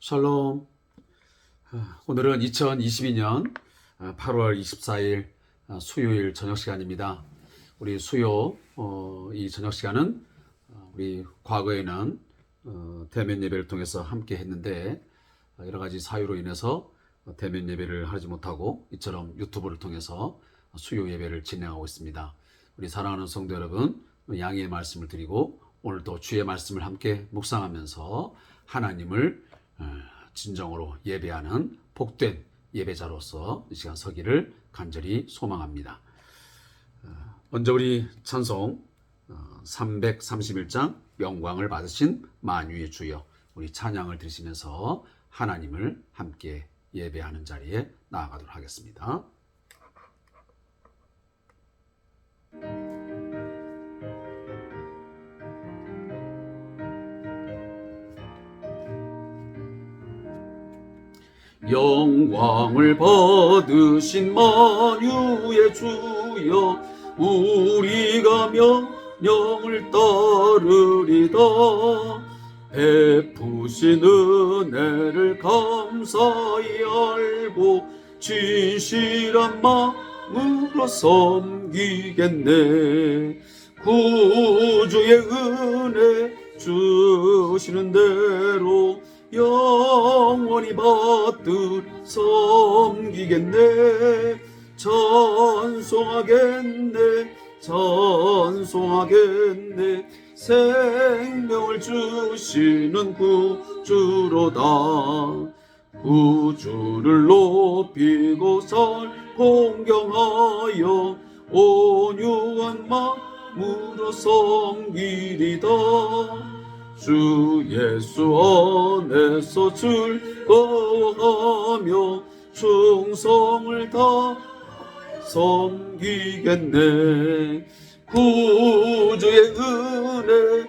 샬롬. 오늘은 2022년 8월 24일 수요일 저녁 시간입니다. 우리 수요 이 저녁 시간은 우리 과거에는 대면 예배를 통해서 함께 했는데 여러 가지 사유로 인해서 대면 예배를 하지 못하고 이처럼 유튜브를 통해서 수요 예배를 진행하고 있습니다. 우리 사랑하는 성도 여러분, 양해의 말씀을 드리고 오늘도 주의 말씀을 함께 묵상하면서 하나님을 진정으로 예배하는 복된 예배자로서 이 시간 서기를 간절히 소망합니다. 먼저 우리 찬송 331장 영광을 받으신 만유의 주여, 우리 찬양을 드리시면서 하나님을 함께 예배하는 자리에 나아가도록 하겠습니다. 영광을 받으신 만유의 주여, 우리가 명령을 따르리다. 베푸신 은혜를 감사히 알고 진실한 마음으로 섬기겠네. 구주의 은혜 주시는 대로 영원히 받들 섬기겠네. 찬송하겠네. 생명을 주시는 구주로다. 구주를 높이고 공경하여 온유한 마음으로 섬기리다. 주 예수 안에서 즐거워하며 충성을 다해 섬기겠네. 구주의 은혜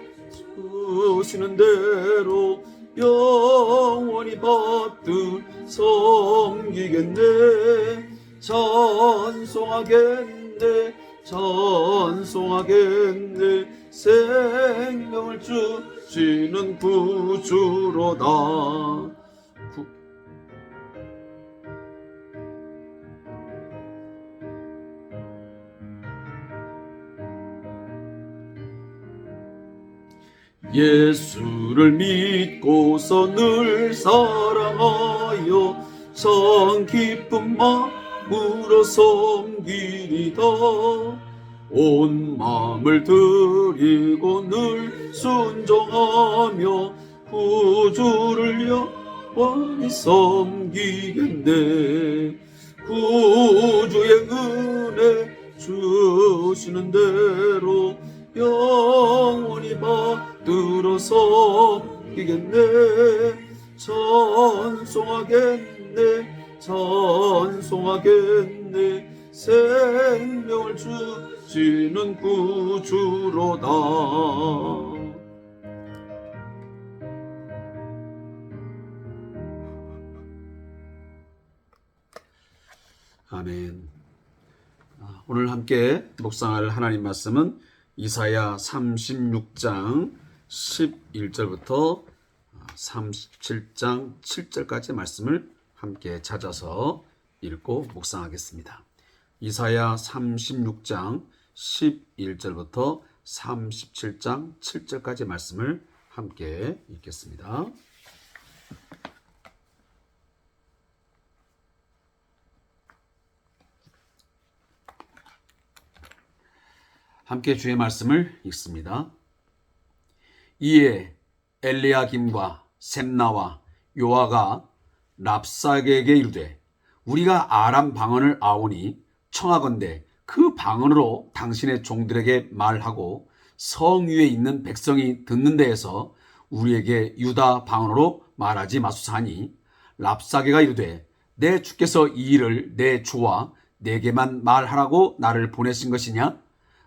주시는 대로 영원히 받들 섬기겠네. 찬송하겠네. 생명을 주시는 구주로다. 예수를 믿고서 늘 사랑하여 참 기쁜 마음으로 섬기리다. 온 마음을 드리고 늘 순종하며 구주를 영원히 섬기겠네. 구주의 은혜 주시는 대로 영원히 받들어 섬기겠네. 찬송하겠네. 생명을 주시는 구주로다. 아멘. 오늘 함께 묵상할 하나님 말씀은 이사야 36장 11절부터 37장 7절까지 말씀을 함께 찾아서 읽고 묵상하겠습니다. 이사야 36장 11절부터 37장 7절까지 말씀을 함께 읽겠습니다. 함께 주의 말씀을 읽습니다. 이에 엘리야김과 셈나와 요아가 랍사게에게 이르되, 우리가 아람 방언을 아오니 청하건대 그 방언으로 당신의 종들에게 말하고 성 위에 있는 백성이 듣는 데에서 우리에게 유다 방언으로 말하지 마소서 하니, 랍사게가 이르되, 내 주께서 이 일을 내 주와 내게만 말하라고 나를 보내신 것이냐?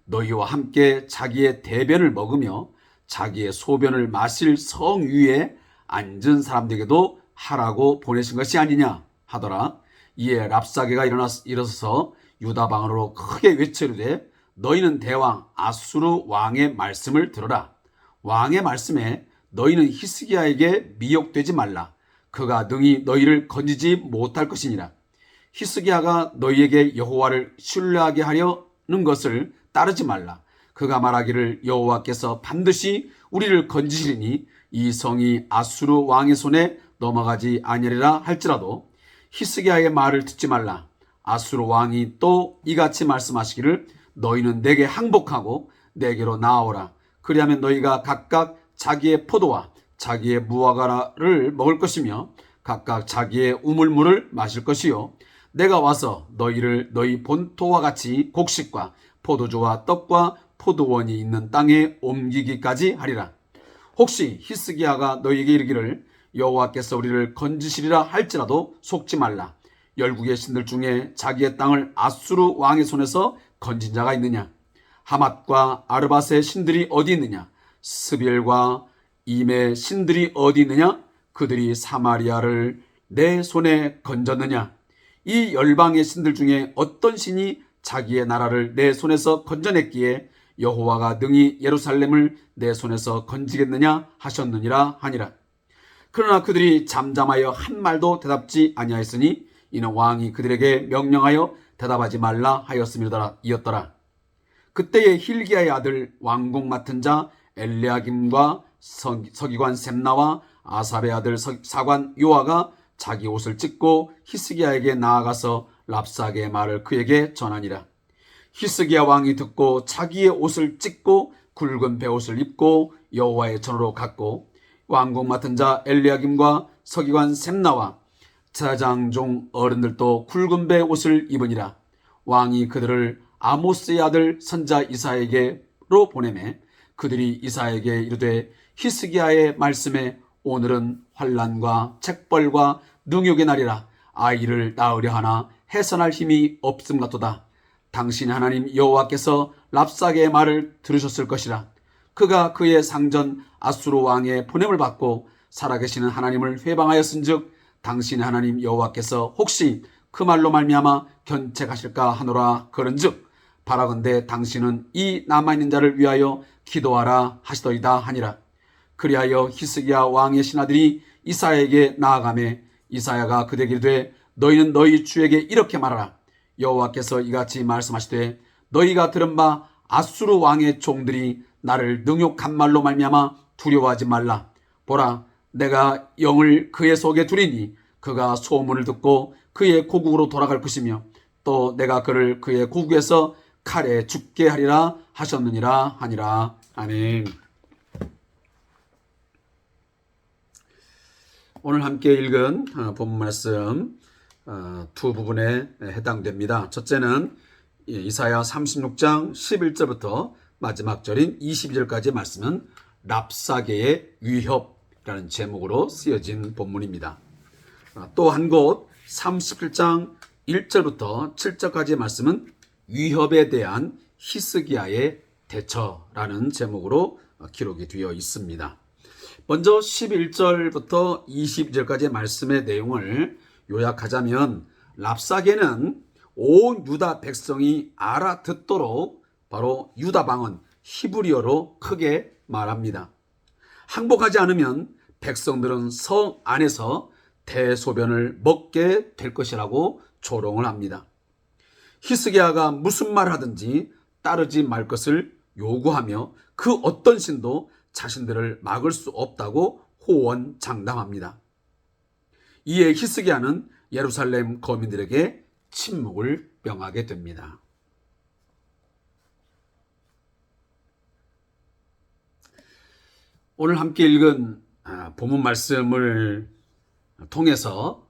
너희와 함께 자기의 대변을 먹으며 자기의 소변을 마실 성 위에 앉은 사람들에게도 하라고 보내신 것이 아니냐 하더라. 이에 랍사게가 일어서서 유다 방언으로 크게 외치르되, 너희는 대왕 아수르 왕의 말씀을 들어라. 왕의 말씀에 너희는 히스기야에게 미혹되지 말라. 그가 능히 너희를 건지지 못할 것이니라. 히스기야가 너희에게 여호와를 신뢰하게 하려는 것을 따르지 말라. 그가 말하기를 여호와께서 반드시 우리를 건지시리니 이 성이 아수르 왕의 손에 넘어가지 아니하리라 할지라도 히스기야의 말을 듣지 말라. 아수르 왕이 또 이같이 말씀하시기를 너희는 내게 항복하고 내게로 나아오라. 그리하면 너희가 각각 자기의 포도와 자기의 무화과를 먹을 것이며 각각 자기의 우물물을 마실 것이요 내가 와서 너희를 너희 본토와 같이 곡식과 포도주와 떡과 포도원이 있는 땅에 옮기기까지 하리라. 혹시 히스기야가 너희에게 이르기를 여호와께서 우리를 건지시리라 할지라도 속지 말라. 열국의 신들 중에 자기의 땅을 아수르 왕의 손에서 건진 자가 있느냐? 하맛과 아르밧의 신들이 어디 있느냐? 스벨과 임의 신들이 어디 있느냐? 그들이 사마리아를 내 손에 건졌느냐? 이 열방의 신들 중에 어떤 신이 자기의 나라를 내 손에서 건져냈기에 여호와가 능히 예루살렘을 내 손에서 건지겠느냐 하셨느니라 하니라. 그러나 그들이 잠잠하여 한 말도 대답지 아니하였으니 이는 왕이 그들에게 명령하여 대답하지 말라 하였음이었더라. 그때에 힐기야의 아들 왕궁 맡은 자 엘리야김과 서기관 셈나와 아삽의 아들 사관 요아가 자기 옷을 찢고 히스기야에게 나아가서 랍사게의 말을 그에게 전하니라. 히스기야 왕이 듣고 자기의 옷을 찢고 굵은 베옷을 입고 여호와의 전으로 갔고 왕궁 맡은 자 엘리야김과 서기관 셈나와 제사장 어른들도 굵은 베옷을 입으니라. 왕이 그들을 아모스의 아들 선자 이사야에게로 보내매 그들이 이사야에게 이르되 히스기야의 말씀에 오늘은 환난과 책벌과 능욕의 날이라. 아이를 낳으려 하나 해산할 힘이 없음 같도다. 당신 하나님 여호와께서 랍사게의 말을 들으셨을 것이라. 그가 그의 상전 아수르 왕의 보냄을 받고 살아계시는 하나님을 회방하였은즉 당신의 하나님 여호와께서 혹시 그 말로 말미암아 견책하실까 하노라. 그런즉 바라건대 당신은 이 남아있는 자를 위하여 기도하라 하시더이다 하니라. 그리하여 히스기야 왕의 신하들이 이사야에게 나아가매 이사야가 그들에게 이르되 너희는 너희 주에게 이렇게 말하라. 여호와께서 이같이 말씀하시되 너희가 들은 바 아수르 왕의 종들이 나를 능욕한 말로 말미암아 두려워하지 말라. 보라, 내가 영을 그의 속에 두리니 그가 소문을 듣고 그의 고국으로 돌아갈 것이며 또 내가 그를 그의 고국에서 칼에 죽게 하리라 하셨느니라 하니라. 아멘. 오늘 함께 읽은 본문 말씀 두 부분에 해당됩니다. 첫째는 이사야 36장 11절부터 마지막 절인 22절까지의 말씀은 랍사게의 위협이라는 제목으로 쓰여진 본문입니다. 또 한 곳 37장 1절부터 7절까지의 말씀은 위협에 대한 히스기야의 대처라는 제목으로 기록이 되어 있습니다. 먼저 11절부터 22절까지의 말씀의 내용을 요약하자면 랍사게는 온 유다 백성이 알아듣도록 바로 유다 방언 히브리어로 크게 말합니다. 항복하지 않으면 백성들은 성 안에서 대소변을 먹게 될 것이라고 조롱을 합니다. 히스기야가 무슨 말을 하든지 따르지 말 것을 요구하며 그 어떤 신도 자신들을 막을 수 없다고 호언장담합니다. 이에 히스기야는 예루살렘 거민들에게 침묵을 명하게 됩니다. 오늘 함께 읽은 본문 말씀을 통해서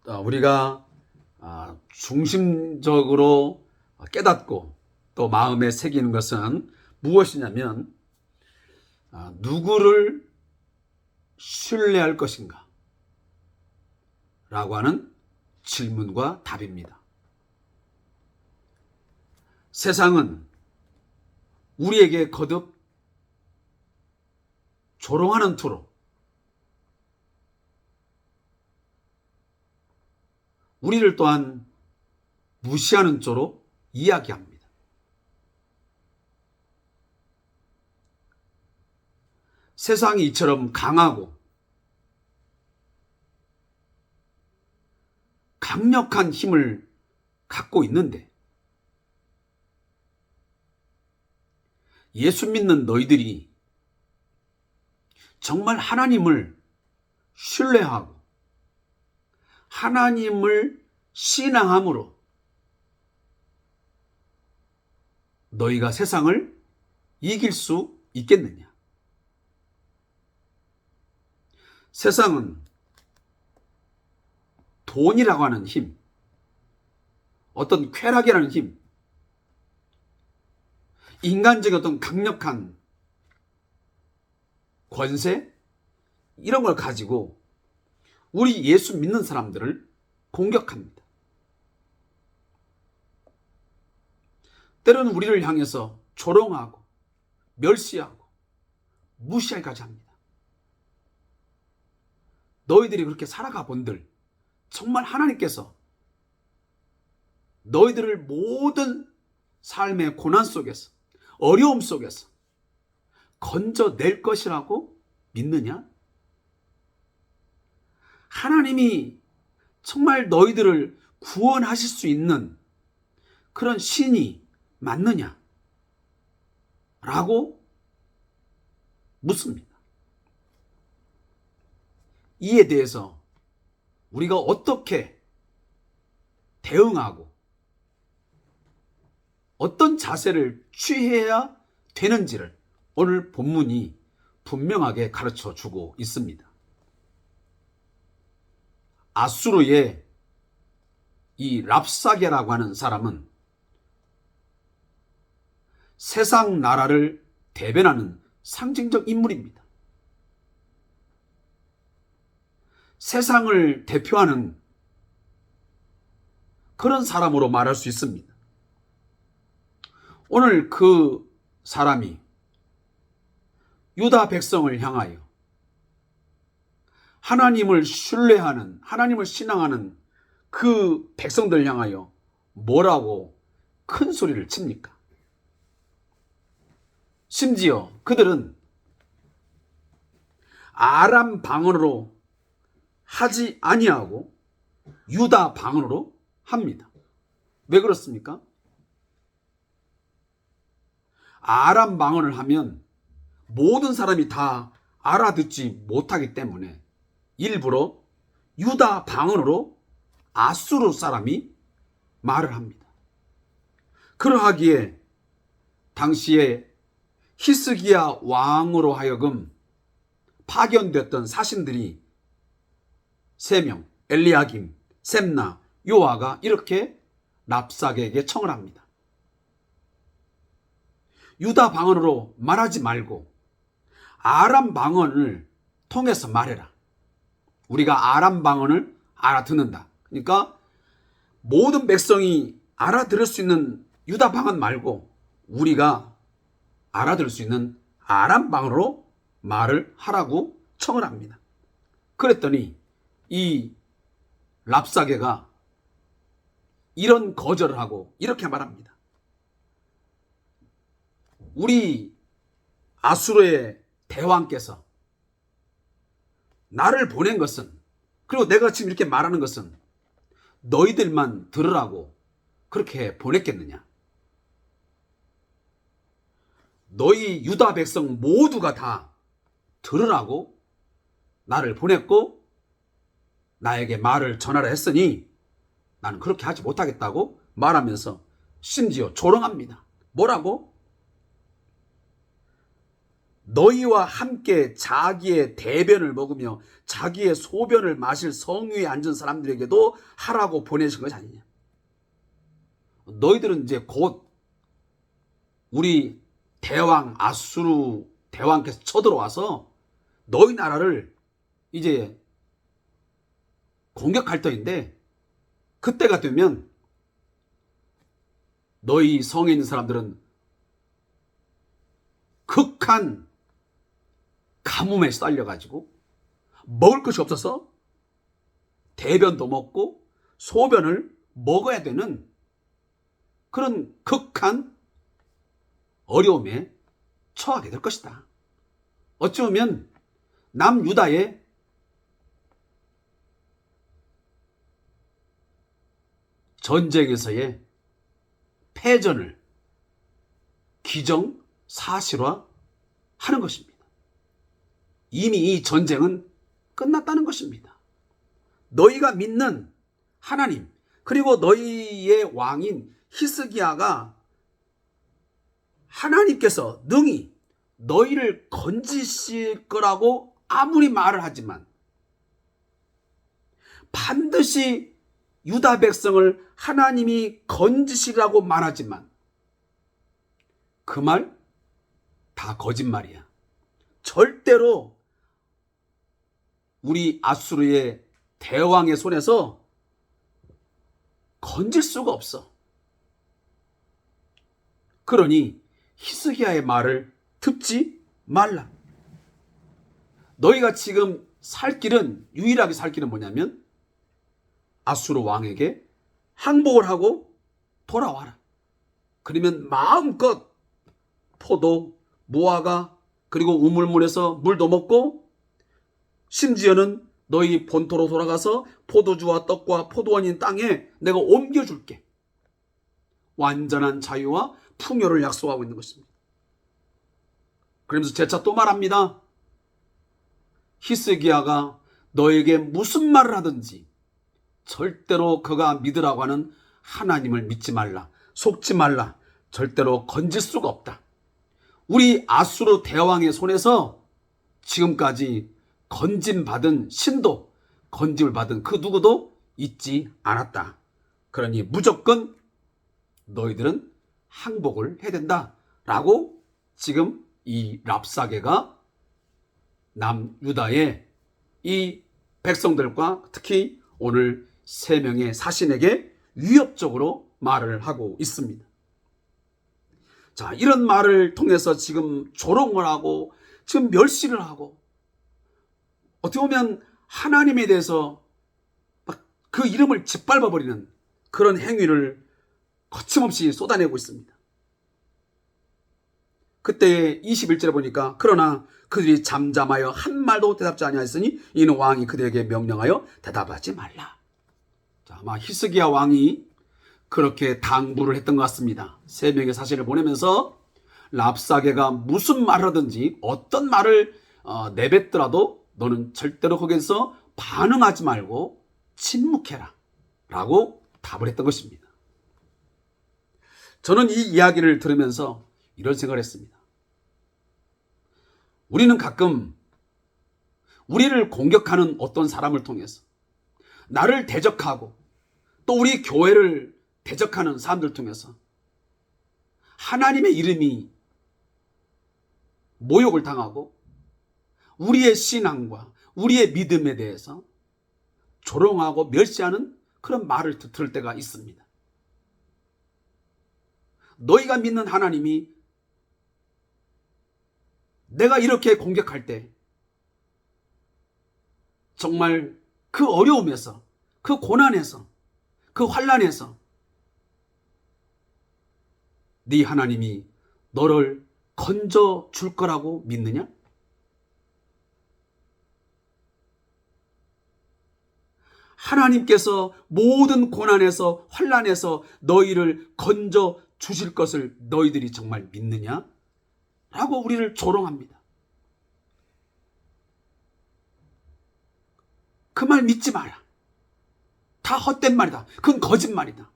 우리가 중심적으로 깨닫고 또 마음에 새기는 것은 무엇이냐면 누구를 신뢰할 것인가 라고 하는 질문과 답입니다. 세상은 우리에게 거듭 조롱하는 투로 우리를 또한 무시하는 쪽으로 이야기합니다. 세상이 이처럼 강하고 강력한 힘을 갖고 있는데 예수 믿는 너희들이 정말 하나님을 신뢰하고 하나님을 신앙함으로 너희가 세상을 이길 수 있겠느냐? 세상은 돈이라고 하는 힘, 어떤 쾌락이라는 힘, 인간적인 어떤 강력한 권세, 이런 걸 가지고 우리 예수 믿는 사람들을 공격합니다. 때로는 우리를 향해서 조롱하고 멸시하고 무시하기까지 합니다. 너희들이 그렇게 살아가 본들 정말 하나님께서 너희들을 모든 삶의 고난 속에서 어려움 속에서 건져낼 것이라고 믿느냐? 하나님이 정말 너희들을 구원하실 수 있는 그런 신이 맞느냐? 라고 묻습니다. 이에 대해서 우리가 어떻게 대응하고 어떤 자세를 취해야 되는지를 오늘 본문이 분명하게 가르쳐 주고 있습니다. 아수르의 이 랍사게라고 하는 사람은 세상 나라를 대변하는 상징적 인물입니다. 세상을 대표하는 그런 사람으로 말할 수 있습니다. 오늘 그 사람이 유다 백성을 향하여 하나님을 신뢰하는, 하나님을 신앙하는 그 백성들 향하여 뭐라고 큰 소리를 칩니까? 심지어 그들은 아람 방언으로 하지 아니하고 유다 방언으로 합니다. 왜 그렇습니까? 아람 방언을 하면 모든 사람이 다 알아듣지 못하기 때문에 일부러 유다 방언으로 아수르 사람이 말을 합니다. 그러하기에 당시에 히스기야 왕으로 하여금 파견됐던 사신들이 3명, 엘리야김, 셈나, 요아가 이렇게 랍사게에게 청을 합니다. 유다 방언으로 말하지 말고 아람 방언을 통해서 말해라. 우리가 아람 방언을 알아듣는다. 그러니까 모든 백성이 알아들을 수 있는 유다 방언 말고 우리가 알아들을 수 있는 아람 방언으로 말을 하라고 청을 합니다. 그랬더니 이 랍사게가 이런 거절을 하고 이렇게 말합니다. 우리 아수르의 대왕께서 나를 보낸 것은, 그리고 내가 지금 이렇게 말하는 것은 너희들만 들으라고 그렇게 보냈겠느냐? 너희 유다 백성 모두가 다 들으라고 나를 보냈고 나에게 말을 전하라 했으니 나는 그렇게 하지 못하겠다고 말하면서 심지어 조롱합니다. 뭐라고? 너희와 함께 자기의 대변을 먹으며 자기의 소변을 마실 성위에 앉은 사람들에게도 하라고 보내신 것이 아니냐. 너희들은 이제 곧 우리 대왕 아수르 대왕께서 쳐들어와서 너희 나라를 이제 공격할 터인데 그때가 되면 너희 성에 있는 사람들은 극한 가뭄에 쌓여가지고 먹을 것이 없어서 대변도 먹고 소변을 먹어야 되는 그런 극한 어려움에 처하게 될 것이다. 어찌 보면 남유다의 전쟁에서의 패전을 기정사실화하는 것입니다. 이미 이 전쟁은 끝났다는 것입니다. 너희가 믿는 하나님, 그리고 너희의 왕인 히스기야가 하나님께서 능히 너희를 건지실 거라고 아무리 말을 하지만 반드시 유다 백성을 하나님이 건지시라고 말하지만 그 말 다 거짓말이야. 절대로 우리 아수르의 대왕의 손에서 건질 수가 없어. 그러니 히스기야의 말을 듣지 말라. 너희가 지금 살 길은, 유일하게 살 길은 뭐냐면 아수르 왕에게 항복을 하고 돌아와라. 그러면 마음껏 포도, 무화과, 그리고 우물물에서 물도 먹고 심지어는 너희 본토로 돌아가서 포도주와 떡과 포도원인 땅에 내가 옮겨줄게. 완전한 자유와 풍요를 약속하고 있는 것입니다. 그러면서 재차 또 말합니다. 히스기야가 너에게 무슨 말을 하든지 절대로 그가 믿으라고 하는 하나님을 믿지 말라. 속지 말라. 절대로 건질 수가 없다. 우리 아수르 대왕의 손에서 지금까지 건짐받은 신도, 건짐을 받은 그 누구도 있지 않았다. 그러니 무조건 너희들은 항복을 해야 된다. 라고 지금 이 랍사게가 남유다의 이 백성들과 특히 오늘 3명의 사신에게 위협적으로 말을 하고 있습니다. 자, 이런 말을 통해서 지금 조롱을 하고 지금 멸시를 하고 어떻게 보면 하나님에 대해서 막 그 이름을 짓밟아버리는 그런 행위를 거침없이 쏟아내고 있습니다. 그때 21절에 보니까 그러나 그들이 잠잠하여 한 말도 대답지 아니하였으니 이는 왕이 그들에게 명령하여 대답하지 말라. 자, 아마 히스기야 왕이 그렇게 당부를 했던 것 같습니다. 3명의 사신을 보내면서 랍사게가 무슨 말을 하든지 어떤 말을 내뱉더라도 너는 절대로 거기서 반응하지 말고 침묵해라 라고 답을 했던 것입니다. 저는 이 이야기를 들으면서 이런 생각을 했습니다. 우리는 가끔 우리를 공격하는 어떤 사람을 통해서 나를 대적하고 또 우리 교회를 대적하는 사람들 통해서 하나님의 이름이 모욕을 당하고 우리의 신앙과 우리의 믿음에 대해서 조롱하고 멸시하는 그런 말을 들을 때가 있습니다. 너희가 믿는 하나님이 내가 이렇게 공격할 때 정말 그 어려움에서, 그 고난에서, 그 환난에서 네 하나님이 너를 건져 줄 거라고 믿느냐? 하나님께서 모든 고난에서 환난에서 너희를 건져 주실 것을 너희들이 정말 믿느냐? 라고 우리를 조롱합니다. 그 말 믿지 마라. 다 헛된 말이다. 그건 거짓말이다.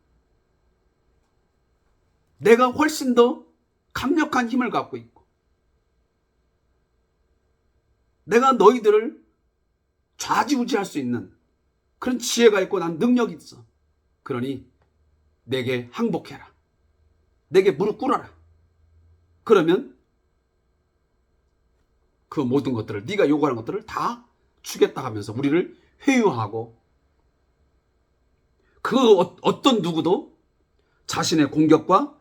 내가 훨씬 더 강력한 힘을 갖고 있고 내가 너희들을 좌지우지할 수 있는 그런 지혜가 있고 난 능력이 있어. 그러니 내게 항복해라. 내게 무릎 꿇어라. 그러면 그 모든 것들을 네가 요구하는 것들을 다 주겠다 하면서 우리를 회유하고 그 어떤 누구도 자신의 공격과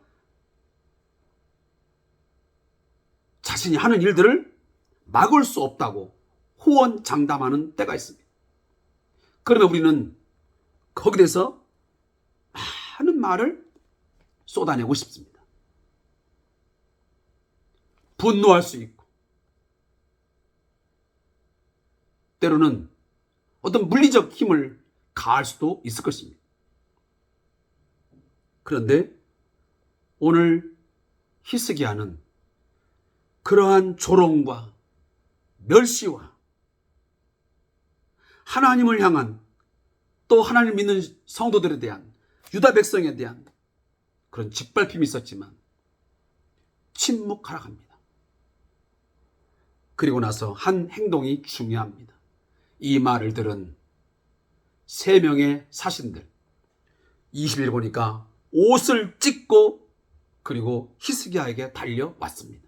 자신이 하는 일들을 막을 수 없다고 호언장담하는 때가 있습니다. 그러면 우리는 거기에 대해서 많은 말을 쏟아내고 싶습니다. 분노할 수 있고 때로는 어떤 물리적 힘을 가할 수도 있을 것입니다. 그런데 오늘 히스기야는 그러한 조롱과 멸시와 하나님을 향한, 또 하나님을 믿는 성도들에 대한, 유다 백성에 대한 그런 짓밟힘이 있었지만 침묵하라 합니다. 그리고 나서 한 행동이 중요합니다. 이 말을 들은 3명의 사신들, 20일 보니까 옷을 찢고 그리고 히스기야에게 달려왔습니다.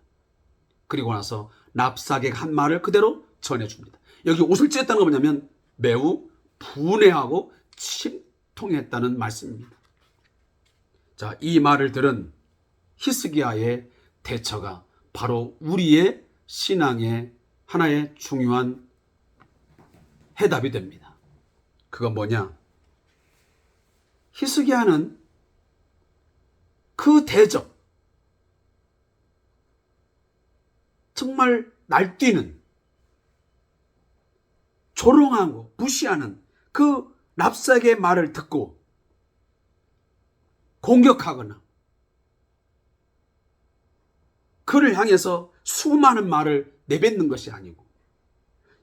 그리고 나서 랍사게가 한 말을 그대로 전해줍니다. 여기 옷을 찢었다는 건 뭐냐면 매우 분해하고 침통했다는 말씀입니다. 자, 이 말을 들은 히스기야의 대처가 바로 우리의 신앙의 하나의 중요한 해답이 됩니다. 그건 뭐냐? 히스기야는 그 대적, 정말 날뛰는, 조롱하고 무시하는 그 랍사게의 말을 듣고 공격하거나 그를 향해서 수많은 말을 내뱉는 것이 아니고,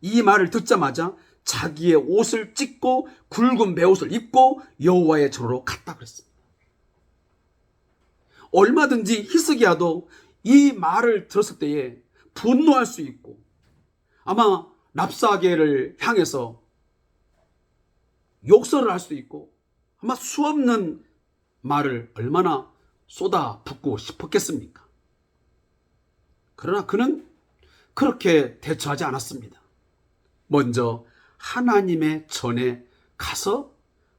이 말을 듣자마자 자기의 옷을 찢고 굵은 베옷을 입고 여호와의 전으로 갔다 그랬습니다. 얼마든지 히스기야도 이 말을 들었을 때에 분노할 수 있고, 아마 랍사게를 향해서 욕설을 할 수도 있고, 아마 수없는 말을 얼마나 쏟아붓고 싶었겠습니까? 그러나 그는 그렇게 대처하지 않았습니다. 먼저 하나님의 전에 가서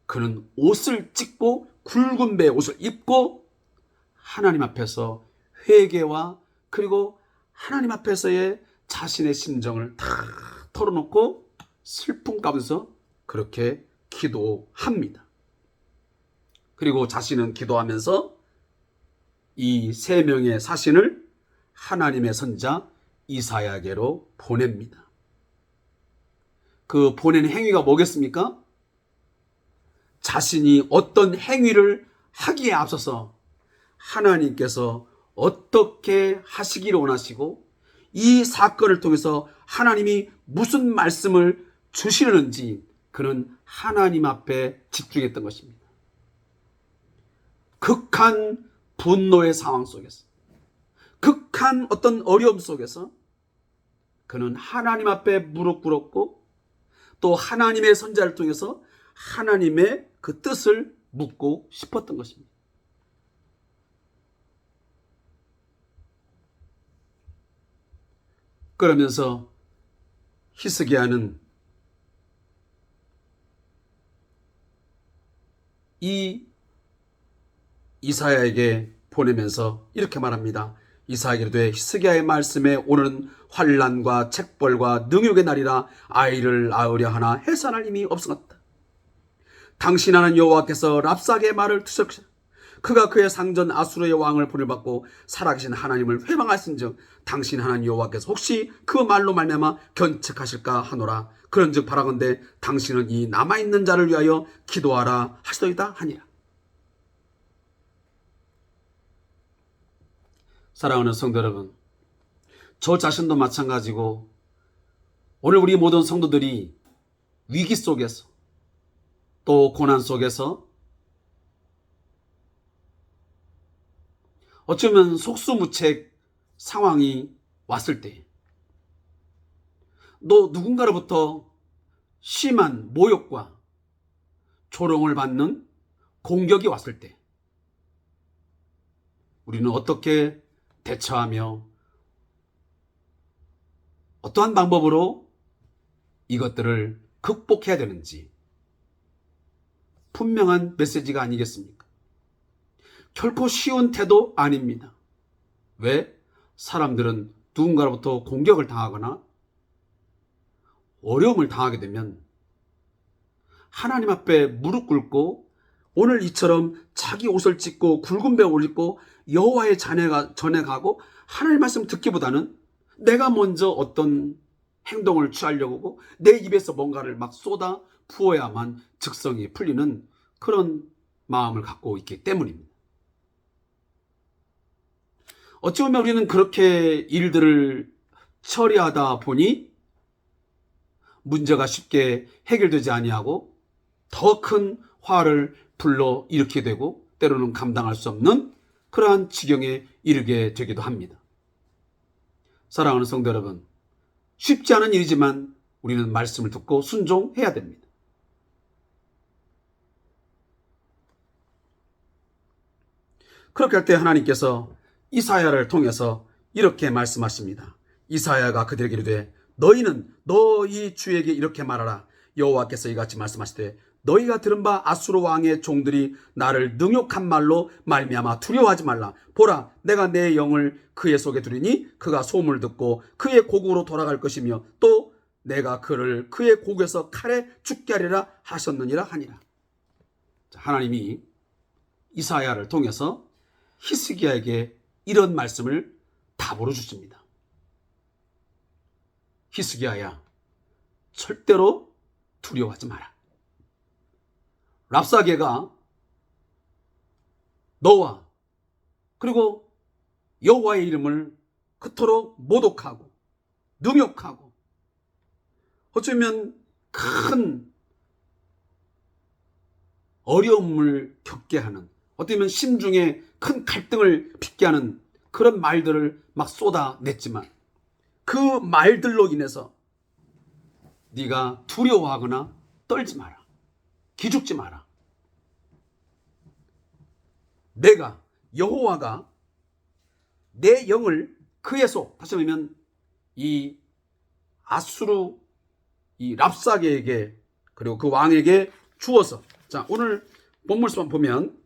그는 옷을 찢고 굵은 배 옷을 입고 하나님 앞에서 회개와 그리고 하나님 앞에서의 자신의 심정을 다 털어놓고 슬픔 가운데서 그렇게 기도합니다. 그리고 자신은 기도하면서 이 3명의 사신을 하나님의 선자 이사야에게로 보냅니다. 그 보낸 행위가 뭐겠습니까? 자신이 어떤 행위를 하기에 앞서서 하나님께서 어떻게 하시기를 원하시고 이 사건을 통해서 하나님이 무슨 말씀을 주시려는지 그는 하나님 앞에 집중했던 것입니다. 극한 분노의 상황 속에서, 극한 어떤 어려움 속에서 그는 하나님 앞에 무릎 꿇었고 또 하나님의 선자를 통해서 하나님의 그 뜻을 묻고 싶었던 것입니다. 그러면서 히스기야는 이 이사야에게 보내면서 이렇게 말합니다. 이사야에게 이르되 히스기야의 말씀에 오늘은 환난과 책벌과 능욕의 날이라 아이를 낳으려 하나 해산할 힘이 없었다. 당신 하는 여호와께서 랍사게의 말을 들으셨으나 그가 그의 상전 아수르의 왕을 보내받고 살아계신 하나님을 회방하신즉 당신 하나님 여호와께서 혹시 그 말로 말미암아 견책하실까 하노라. 그런즉 바라건대 당신은 이 남아있는 자를 위하여 기도하라 하시더이다 하니라. 사랑하는 성도 여러분, 저 자신도 마찬가지고 오늘 우리 모든 성도들이 위기 속에서 또 고난 속에서 어쩌면 속수무책 상황이 왔을 때, 또 누군가로부터 심한 모욕과 조롱을 받는 공격이 왔을 때 우리는 어떻게 대처하며 어떠한 방법으로 이것들을 극복해야 되는지 분명한 메시지가 아니겠습니까? 결코 쉬운 태도 아닙니다. 왜? 사람들은 누군가로부터 공격을 당하거나 어려움을 당하게 되면 하나님 앞에 무릎 꿇고 오늘 이처럼 자기 옷을 찢고 굵은 배옷을 입고 여호와의 전에 가고 하나님 말씀 듣기보다는 내가 먼저 어떤 행동을 취하려고 하고 내 입에서 뭔가를 막 쏟아 부어야만 즉성이 풀리는 그런 마음을 갖고 있기 때문입니다. 어찌 보면 우리는 그렇게 일들을 처리하다 보니 문제가 쉽게 해결되지 아니하고 더 큰 화를 불러 일으키게 되고 때로는 감당할 수 없는 그러한 지경에 이르게 되기도 합니다. 사랑하는 성도 여러분, 쉽지 않은 일이지만 우리는 말씀을 듣고 순종해야 됩니다. 그렇게 할 때 하나님께서 이사야를 통해서 이렇게 말씀하십니다. 이사야가 그들에게 이르되 너희는 너희 주에게 이렇게 말하라. 여호와께서 이같이 말씀하시되 너희가 들은 바 아수르 왕의 종들이 나를 능욕한 말로 말미암아 두려워하지 말라. 보라, 내가 내 영을 그의 속에 두리니 그가 소문을 듣고 그의 고국으로 돌아갈 것이며 또 내가 그를 그의 고국에서 칼에 죽게 하리라 하셨느니라 하니라. 하나님이 이사야를 통해서 히스기야에게 이런 말씀을 답으로 주십니다. 히스기야야, 절대로 두려워하지 마라. 랍사게가 너와 그리고 여호와의 이름을 그토록 모독하고 능욕하고 어쩌면 큰 어려움을 겪게 하는, 어쩌면 심중에 큰 갈등을 빚게 하는 그런 말들을 막 쏟아냈지만 그 말들로 인해서 네가 두려워하거나 떨지 마라. 기죽지 마라. 내가 여호와가 내 영을 그의 속, 다시 말하면 이 아수르 이 랍사게에게 그리고 그 왕에게 주어서, 자, 오늘 본문만 보면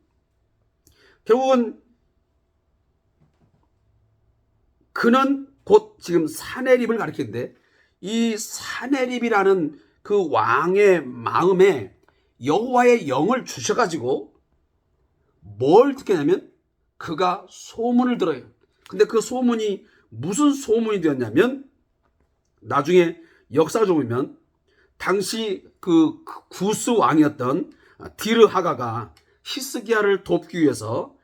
결국은 그는 곧 지금 사네립을 가리키는데 이 사네립이라는 그 왕의 마음에 여호와의 영을 주셔가지고 뭘 듣게 되냐면 그가 소문을 들어요. 근데 그 소문이 무슨 소문이 되었냐면 나중에 역사적으로 보면 당시 그 구스 왕이었던 디르하가가 히스기야를 돕기 위해서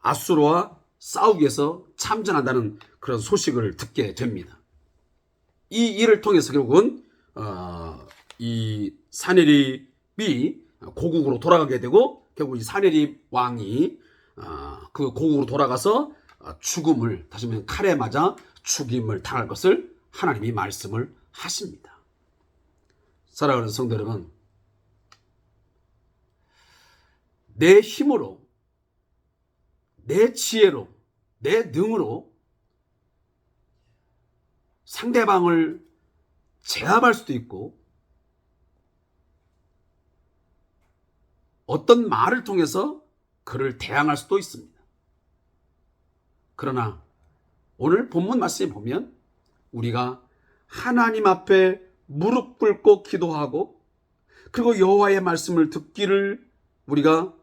아수르와 싸우기 위해서 참전한다는 그런 소식을 듣게 됩니다. 이 일을 통해서 결국은 이 사네립이 고국으로 돌아가게 되고 결국 이 사네립 왕이 그 고국으로 돌아가서 죽음을, 다시 말하면 칼에 맞아 죽임을 당할 것을 하나님이 말씀을 하십니다. 사랑하는 성도 여러분, 내 힘으로, 내 지혜로, 내 능으로 상대방을 제압할 수도 있고 어떤 말을 통해서 그를 대항할 수도 있습니다. 그러나 오늘 본문 말씀에 보면 우리가 하나님 앞에 무릎 꿇고 기도하고 그리고 여호와의 말씀을 듣기를 우리가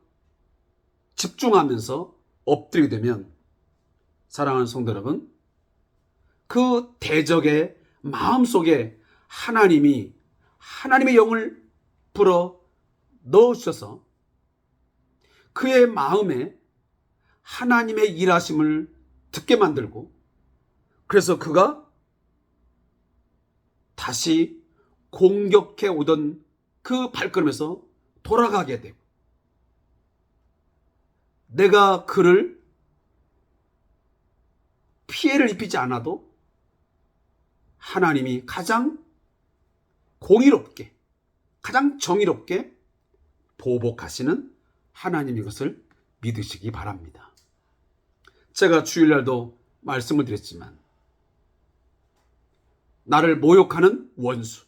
집중하면서 엎드리게 되면, 사랑하는 성도 여러분, 그 대적의 마음속에 하나님의 영을 불어 넣으셔서 그의 마음에 하나님의 일하심을 듣게 만들고, 그래서 그가 다시 공격해 오던 그 발걸음에서 돌아가게 되고, 내가 그를 피해를 입히지 않아도 하나님이 가장 공의롭게, 가장 정의롭게 보복하시는 하나님인 것을 믿으시기 바랍니다. 제가 주일날도 말씀을 드렸지만 나를 모욕하는 원수,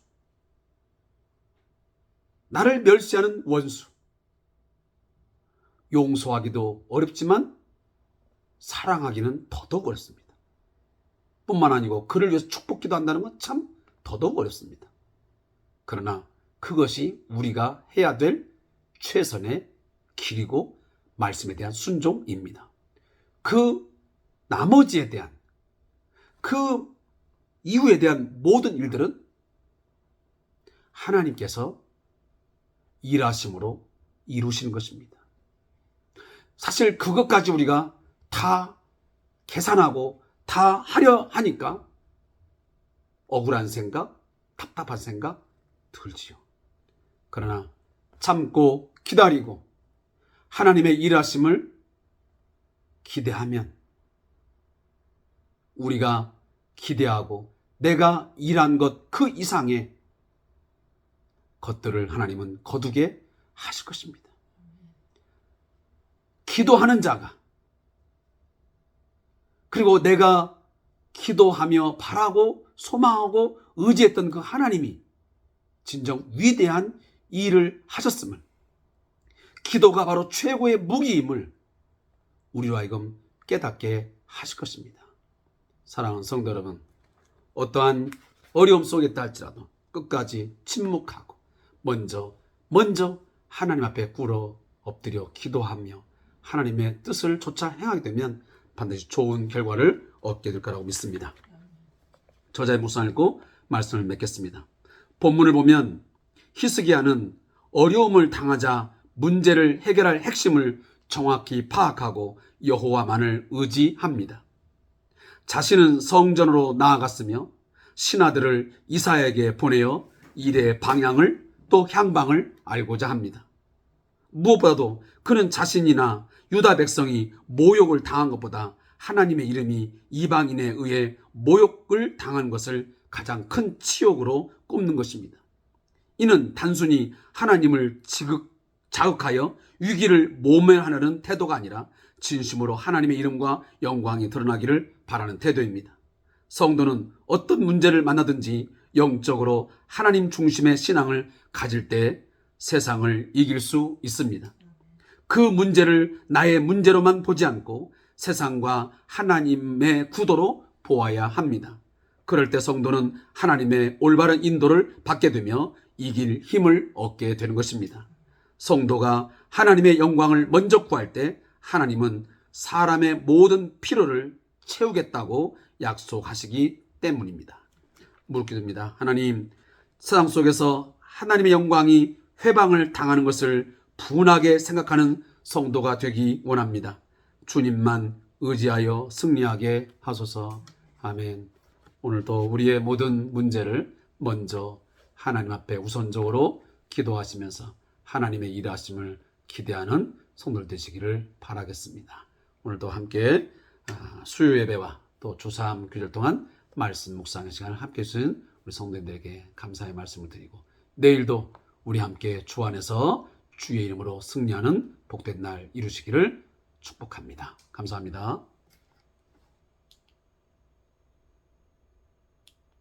나를 멸시하는 원수, 용서하기도 어렵지만 사랑하기는 더더욱 어렵습니다. 뿐만 아니고 그를 위해서 축복기도 한다는 건 참 더더욱 어렵습니다. 그러나 그것이 우리가 해야 될 최선의 길이고 말씀에 대한 순종입니다. 그 나머지에 대한, 그 이후에 대한 모든 일들은 하나님께서 일하심으로 이루시는 것입니다. 사실 그것까지 우리가 다 계산하고 다 하려 하니까 억울한 생각, 답답한 생각 들지요. 그러나 참고 기다리고 하나님의 일하심을 기대하면 우리가 기대하고 내가 일한 것 그 이상의 것들을 하나님은 거두게 하실 것입니다. 기도하는 자가, 그리고 내가 기도하며 바라고 소망하고 의지했던 그 하나님이 진정 위대한 일을 하셨음을, 기도가 바로 최고의 무기임을 우리로 하여금 깨닫게 하실 것입니다. 사랑하는 성도 여러분, 어떠한 어려움 속에 있다 할지라도 끝까지 침묵하고 먼저 하나님 앞에 꿇어 엎드려 기도하며 하나님의 뜻을 좇아 행하게 되면 반드시 좋은 결과를 얻게 될 거라고 믿습니다. 저자의 묵상 읽고 말씀을 맺겠습니다. 본문을 보면 히스기야는 어려움을 당하자 문제를 해결할 핵심을 정확히 파악하고 여호와만을 의지합니다. 자신은 성전으로 나아갔으며 신하들을 이사야에게 보내어 일의 방향을 또 향방을 알고자 합니다. 무엇보다도 그는 자신이나 유다 백성이 모욕을 당한 것보다 하나님의 이름이 이방인에 의해 모욕을 당한 것을 가장 큰 치욕으로 꼽는 것입니다. 이는 단순히 하나님을 자극하여 위기를 모면하려는 태도가 아니라 진심으로 하나님의 이름과 영광이 드러나기를 바라는 태도입니다. 성도는 어떤 문제를 만나든지 영적으로 하나님 중심의 신앙을 가질 때 세상을 이길 수 있습니다. 그 문제를 나의 문제로만 보지 않고 세상과 하나님의 구도로 보아야 합니다. 그럴 때 성도는 하나님의 올바른 인도를 받게 되며 이길 힘을 얻게 되는 것입니다. 성도가 하나님의 영광을 먼저 구할 때 하나님은 사람의 모든 필요를 채우겠다고 약속하시기 때문입니다. 묻기도입니다. 하나님, 세상 속에서 하나님의 영광이 회방을 당하는 것을 분하게 생각하는 성도가 되기 원합니다. 주님만 의지하여 승리하게 하소서. 아멘. 오늘도 우리의 모든 문제를 먼저 하나님 앞에 우선적으로 기도하시면서 하나님의 일하심을 기대하는 성도들 되시기를 바라겠습니다. 오늘도 함께 수요 예배와 또 주3 규절 동안 말씀 묵상의 시간을 함께 해주신 우리 성도님들에게 감사의 말씀을 드리고 내일도 우리 함께 주 안에서 주의 이름으로 승리하는 복된 날 이루시기를 축복합니다. 감사합니다.